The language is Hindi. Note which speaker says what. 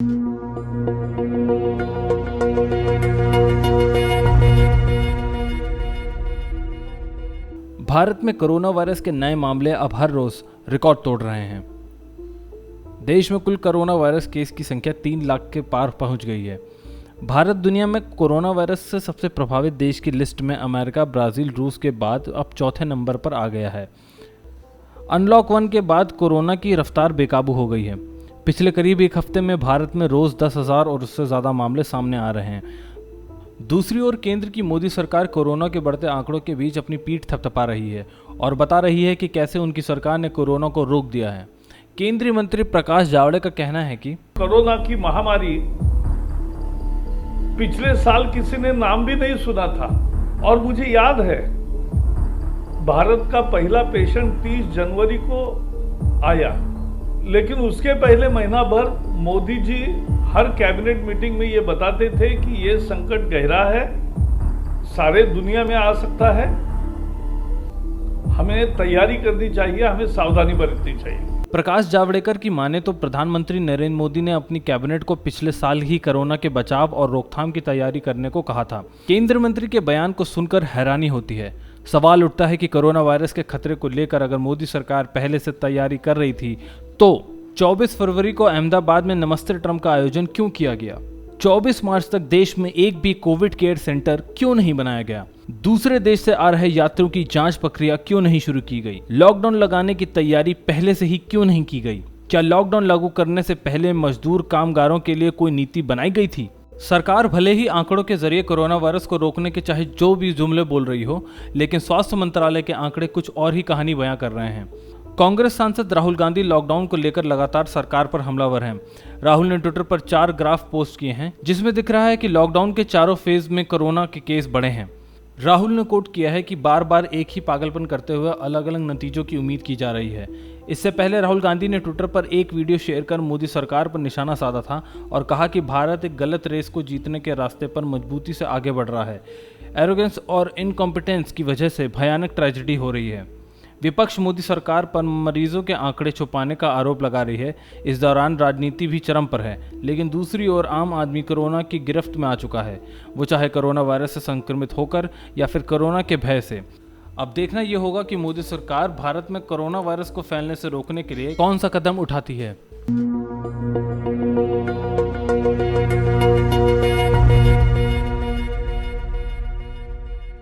Speaker 1: भारत में कोरोना वायरस के नए मामले अब हर रोज रिकॉर्ड तोड़ रहे हैं। देश में कुल कोरोना वायरस केस की संख्या 3 लाख के पार पहुंच गई है। भारत दुनिया में कोरोना वायरस से सबसे प्रभावित देश की लिस्ट में अमेरिका, ब्राजील, रूस के बाद अब चौथे नंबर पर आ गया है। अनलॉक 1 के बाद कोरोना की रफ्तार बेकाबू हो गई है। पिछले करीब एक हफ्ते में भारत में रोज 10,000 और उससे ज़्यादा मामले सामने आ रहे हैं। दूसरी ओर केंद्र की मोदी सरकार कोरोना के बढ़ते आंकड़ों के बीच अपनी पीठ थपथपा रही है और बता रही है कि कैसे उनकी सरकार ने कोरोना को रोक दिया है। केंद्रीय मंत्री प्रकाश जावड़ेकर का कहना है कि
Speaker 2: कोरोना की महामारी पिछले साल किसी ने नाम भी नहीं सुना था और मुझे याद है भारत का पहला पेशेंट 30 जनवरी को आया, लेकिन उसके पहले महीना भर मोदी जी हर कैबिनेट मीटिंग में ये बताते थे कि ये संकट गहरा है, सारे दुनिया में आ सकता है, हमें तैयारी करनी चाहिए, हमें सावधानी बरतनी चाहिए।
Speaker 1: प्रकाश जावड़ेकर की माने तो प्रधानमंत्री नरेंद्र मोदी ने अपनी कैबिनेट को पिछले साल ही कोरोना के बचाव और रोकथाम की तैयारी करने को कहा था। केंद्रीय मंत्री के बयान को सुनकर हैरानी होती है। सवाल उठता है कि कोरोना वायरस के खतरे को लेकर अगर मोदी सरकार पहले से तैयारी कर रही थी तो 24 फरवरी को अहमदाबाद में नमस्ते ट्रंप का आयोजन क्यों किया गया? 24 मार्च तक देश में एक भी कोविड केयर सेंटर क्यों नहीं बनाया गया? दूसरे देश से आ रहे यात्रियों की जांच प्रक्रिया क्यों नहीं शुरू की गई? लॉकडाउन लगाने की तैयारी पहले से ही क्यों नहीं की गई? क्या लॉकडाउन लागू करने से पहले मजदूर कामगारों के लिए कोई नीति बनाई गई थी? सरकार भले ही आंकड़ों के जरिए कोरोना वायरस को रोकने के चाहे जो भी जुमले बोल रही हो, लेकिन स्वास्थ्य मंत्रालय के आंकड़े कुछ और ही कहानी बयां कर रहे हैं। कांग्रेस सांसद राहुल गांधी लॉकडाउन को लेकर लगातार सरकार पर हमलावर हैं। राहुल ने ट्विटर पर 4 ग्राफ पोस्ट किए हैं जिसमें दिख रहा है कि लॉकडाउन के चारों फेज में कोरोना के केस बढ़े हैं। राहुल ने कोट किया है कि बार बार एक ही पागलपन करते हुए अलग अलग नतीजों की उम्मीद की जा रही है। इससे पहले राहुल गांधी ने ट्विटर पर एक वीडियो शेयर कर मोदी सरकार पर निशाना साधा था और कहा कि भारत एक गलत रेस को जीतने के रास्ते पर मजबूती से आगे बढ़ रहा है। एरोगेंस और इनकॉम्पिटेंस की वजह से भयानक ट्रेजेडी हो रही है। विपक्ष मोदी सरकार पर मरीजों के आंकड़े छुपाने का आरोप लगा रही है। इस दौरान राजनीति भी चरम पर है, लेकिन दूसरी ओर आम आदमी कोरोना की गिरफ्त में आ चुका है, वो चाहे कोरोना वायरस से संक्रमित होकर या फिर कोरोना के भय से। अब देखना यह होगा कि मोदी सरकार भारत में कोरोना वायरस को फैलने से रोकने के लिए कौन सा कदम उठाती है।